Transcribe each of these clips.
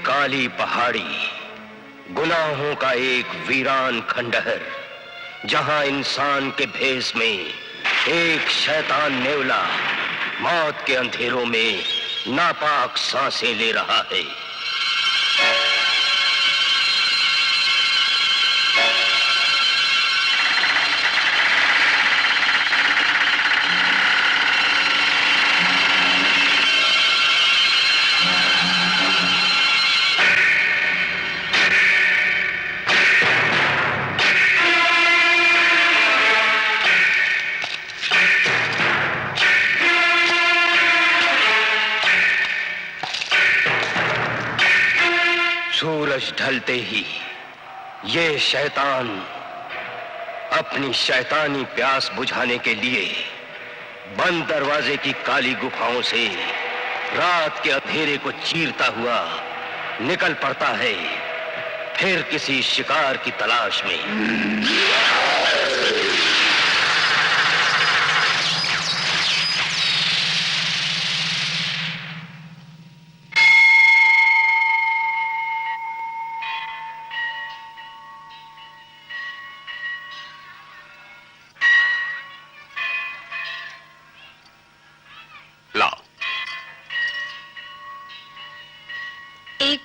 काली पहाड़ी, गुनाहों का एक वीरान खंडहर, जहां इंसान के भेष में एक शैतान नेवला मौत के अंधेरों में नापाक सांसें ले रहा है। सूरज ढलते ही ये शैतान अपनी शैतानी प्यास बुझाने के लिए बंद दरवाजे की काली गुफाओं से रात के अंधेरे को चीरता हुआ निकल पड़ता है, फिर किसी शिकार की तलाश में।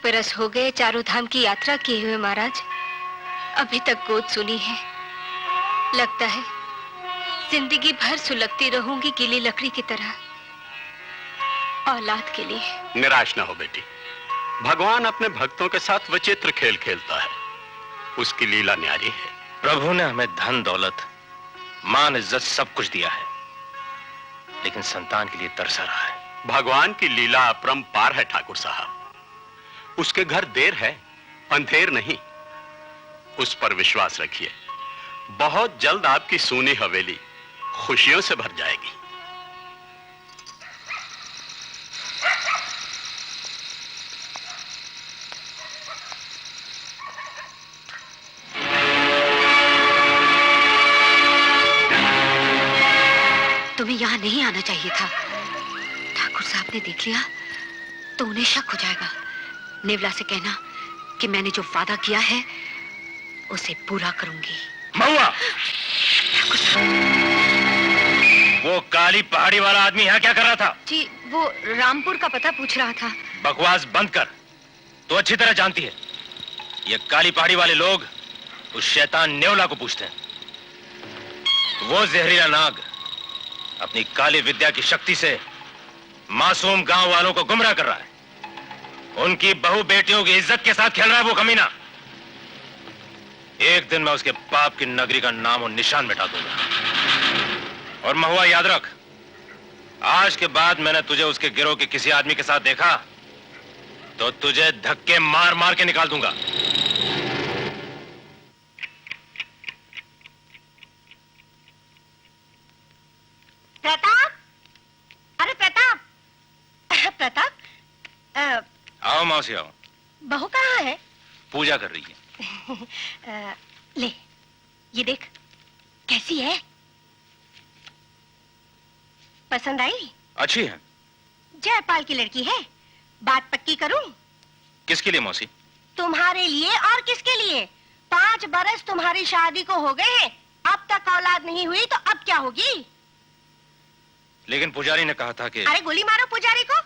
बरस हो गए चारों धाम की यात्रा किए हुए महाराज, अभी तक गोद सुनी है। लगता है जिंदगी भर सुलगती रहूंगी गीली लकड़ी की तरह, औलाद के लिए। निराश ना हो बेटी, भगवान अपने भक्तों के साथ विचित्र खेल खेलता है, उसकी लीला न्यारी है। प्रभु ने हमें धन दौलत मान इज्जत सब कुछ दिया है, लेकिन संतान के लिए तरसा रहा है। भगवान की लीला अपरंपार है ठाकुर साहब, उसके घर देर है अंधेर नहीं। उस पर विश्वास रखिए, बहुत जल्द आपकी सूनी हवेली खुशियों से भर जाएगी। तुम्हें यहां नहीं आना चाहिए था। ठाकुर साहब ने देख लिया तो उन्हें शक हो जाएगा। नेवला से कहना कि मैंने जो वादा किया है उसे पूरा करूंगी। महुआ, वो काली पहाड़ी वाला आदमी यहाँ क्या कर रहा था? जी वो रामपुर का पता पूछ रहा था। बकवास बंद कर, तो अच्छी तरह जानती है ये काली पहाड़ी वाले लोग उस शैतान नेवला को पूछते हैं। वो जहरीला नाग अपनी काली विद्या की शक्ति से मासूम गांव वालों को गुमराह कर रहा है। उनकी बहू बेटियों की इज्जत के साथ खेल रहा है वो कमीना। एक दिन मैं उसके पाप की नगरी का नाम और निशान मिटा दूंगा। और महुआ याद रख, आज के बाद मैंने तुझे उसके गिरोह के किसी आदमी के साथ देखा तो तुझे धक्के मार मार के निकाल दूंगा। प्रताप, अरे प्रताप, प्रताप, आओ मौसी आओ। बहू कहाँ है? पूजा कर रही है। ले ये देख कैसी है, पसंद आई? अच्छी है। जयपाल की लड़की है। बात पक्की करूं? किसके लिए मौसी? तुम्हारे लिए। और किसके लिए? 5 बरस तुम्हारी शादी को हो गए हैं, अब तक औलाद नहीं हुई तो अब क्या होगी? लेकिन पुजारी ने कहा था कि... अरे गोली मारो पुजारी को।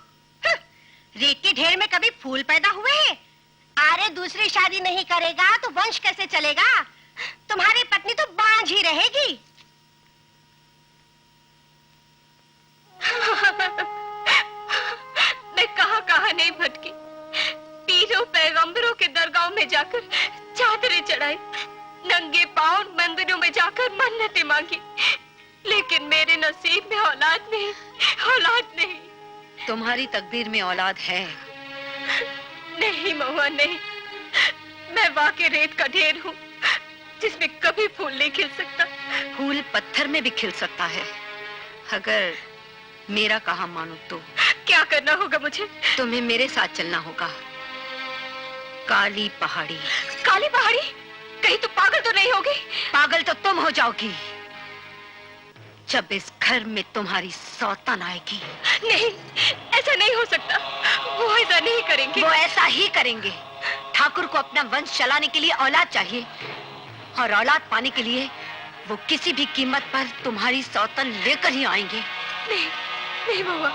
रेत के ढेर में कभी फूल पैदा हुए हैं? अरे दूसरी शादी नहीं करेगा तो वंश कैसे चलेगा? तुम्हारी पत्नी तो बांझ ही रहेगी। मैं कहाँ नहीं भटकी, पीरों पैगंबरों के दरगाहों में जाकर चादरें चढ़ाई, नंगे पांव मंदिरों में जाकर मन्नतें मांगी, लेकिन मेरे नसीब में औलाद नहीं, औलाद नहीं। तुम्हारी तकदीर में औलाद है। नहीं महुआ नहीं, मैं वाकई रेत का ढेर हूँ जिसमें कभी फूल नहीं खिल सकता। फूल पत्थर में भी खिल सकता है, अगर मेरा कहा मानो तो। क्या करना होगा मुझे? तुम्हें मेरे साथ चलना होगा। काली पहाड़ी। काली पहाड़ी? कहीं तो पागल तो नहीं होगी? पागल तो तुम हो जाओगी जब इस घर में तुम्हारी सौतन आएगी। नहीं, ऐसा नहीं हो सकता। वो ऐसा नहीं करेंगे। वो ऐसा ही करेंगे। ठाकुर को अपना वंश चलाने के लिए औलाद चाहिए, और औलाद पाने के लिए वो किसी भी कीमत पर तुम्हारी सौतन लेकर ही आएंगे। नहीं, नहीं बुआ।